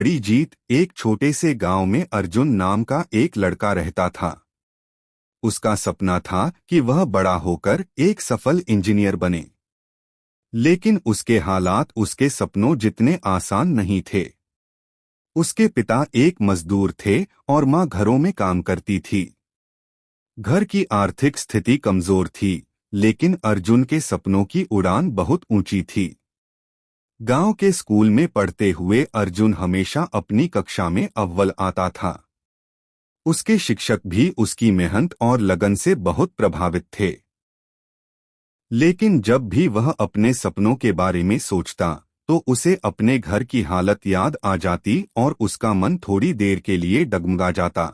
बड़ी जीत। एक छोटे से गांव में अर्जुन नाम का एक लड़का रहता था। उसका सपना था कि वह बड़ा होकर एक सफल इंजीनियर बने। लेकिन उसके हालात उसके सपनों जितने आसान नहीं थे। उसके पिता एक मजदूर थे और माँ घरों में काम करती थी। घर की आर्थिक स्थिति कमजोर थी, लेकिन अर्जुन के सपनों की उड़ान बहुत ऊंची थी। गांव के स्कूल में पढ़ते हुए अर्जुन हमेशा अपनी कक्षा में अव्वल आता था। उसके शिक्षक भी उसकी मेहनत और लगन से बहुत प्रभावित थे। लेकिन जब भी वह अपने सपनों के बारे में सोचता तो उसे अपने घर की हालत याद आ जाती और उसका मन थोड़ी देर के लिए डगमगा जाता।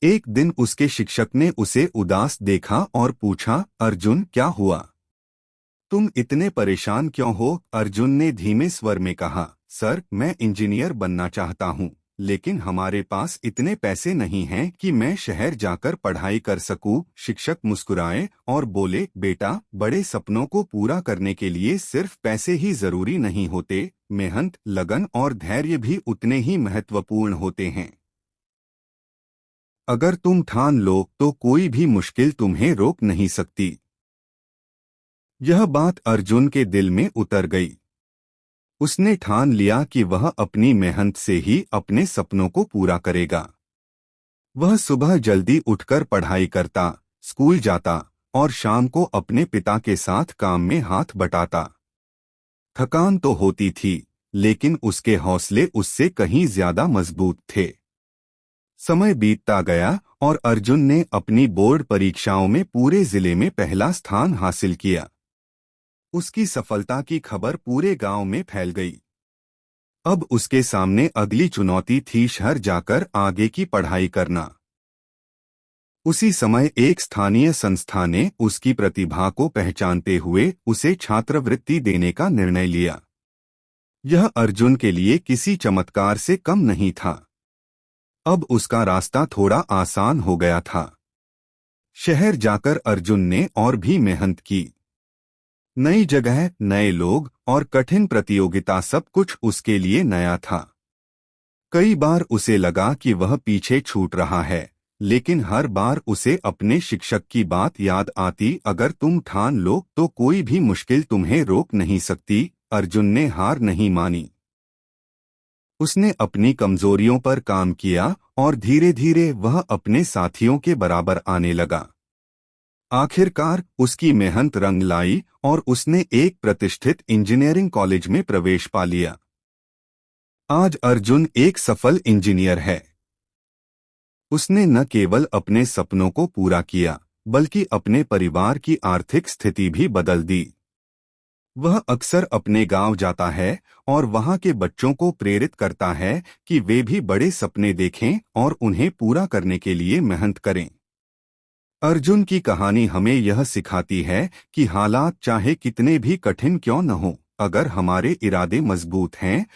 एक दिन उसके शिक्षक ने उसे उदास देखा और पूछा, अर्जुन क्या हुआ? तुम इतने परेशान क्यों हो? अर्जुन ने धीमे स्वर में कहा, सर मैं इंजीनियर बनना चाहता हूँ, लेकिन हमारे पास इतने पैसे नहीं हैं कि मैं शहर जाकर पढ़ाई कर सकूं। शिक्षक मुस्कुराए और बोले, बेटा बड़े सपनों को पूरा करने के लिए सिर्फ पैसे ही जरूरी नहीं होते, मेहनत, लगन और धैर्य भी उतने ही महत्वपूर्ण होते हैं। अगर तुम ठान लो तो कोई भी मुश्किल तुम्हें रोक नहीं सकती। यह बात अर्जुन के दिल में उतर गई। उसने ठान लिया कि वह अपनी मेहनत से ही अपने सपनों को पूरा करेगा। वह सुबह जल्दी उठकर पढ़ाई करता, स्कूल जाता और शाम को अपने पिता के साथ काम में हाथ बटाता। थकान तो होती थी, लेकिन उसके हौसले उससे कहीं ज्यादा मजबूत थे। समय बीतता गया और अर्जुन ने अपनी बोर्ड परीक्षाओं में पूरे जिले में पहला स्थान हासिल किया। उसकी सफलता की खबर पूरे गांव में फैल गई। अब उसके सामने अगली चुनौती थी शहर जाकर आगे की पढ़ाई करना। उसी समय एक स्थानीय संस्था ने उसकी प्रतिभा को पहचानते हुए उसे छात्रवृत्ति देने का निर्णय लिया। यह अर्जुन के लिए किसी चमत्कार से कम नहीं था। अब उसका रास्ता थोड़ा आसान हो गया था। शहर जाकर अर्जुन ने और भी मेहनत की। नई जगह, नए लोग और कठिन प्रतियोगिता, सब कुछ उसके लिए नया था। कई बार उसे लगा कि वह पीछे छूट रहा है, लेकिन हर बार उसे अपने शिक्षक की बात याद आती, अगर तुम ठान लो तो कोई भी मुश्किल तुम्हें रोक नहीं सकती। अर्जुन ने हार नहीं मानी। उसने अपनी कमजोरियों पर काम किया और धीरे धीरे वह अपने साथियों के बराबर आने लगा। आखिरकार उसकी मेहनत रंग लाई और उसने एक प्रतिष्ठित इंजीनियरिंग कॉलेज में प्रवेश पा लिया। आज अर्जुन एक सफल इंजीनियर है। उसने न केवल अपने सपनों को पूरा किया, बल्कि अपने परिवार की आर्थिक स्थिति भी बदल दी। वह अक्सर अपने गांव जाता है और वहां के बच्चों को प्रेरित करता है कि वे भी बड़े सपने देखें और उन्हें पूरा करने के लिए मेहनत करें। अर्जुन की कहानी हमें यह सिखाती है कि हालात चाहे कितने भी कठिन क्यों न हो, अगर हमारे इरादे मजबूत हैं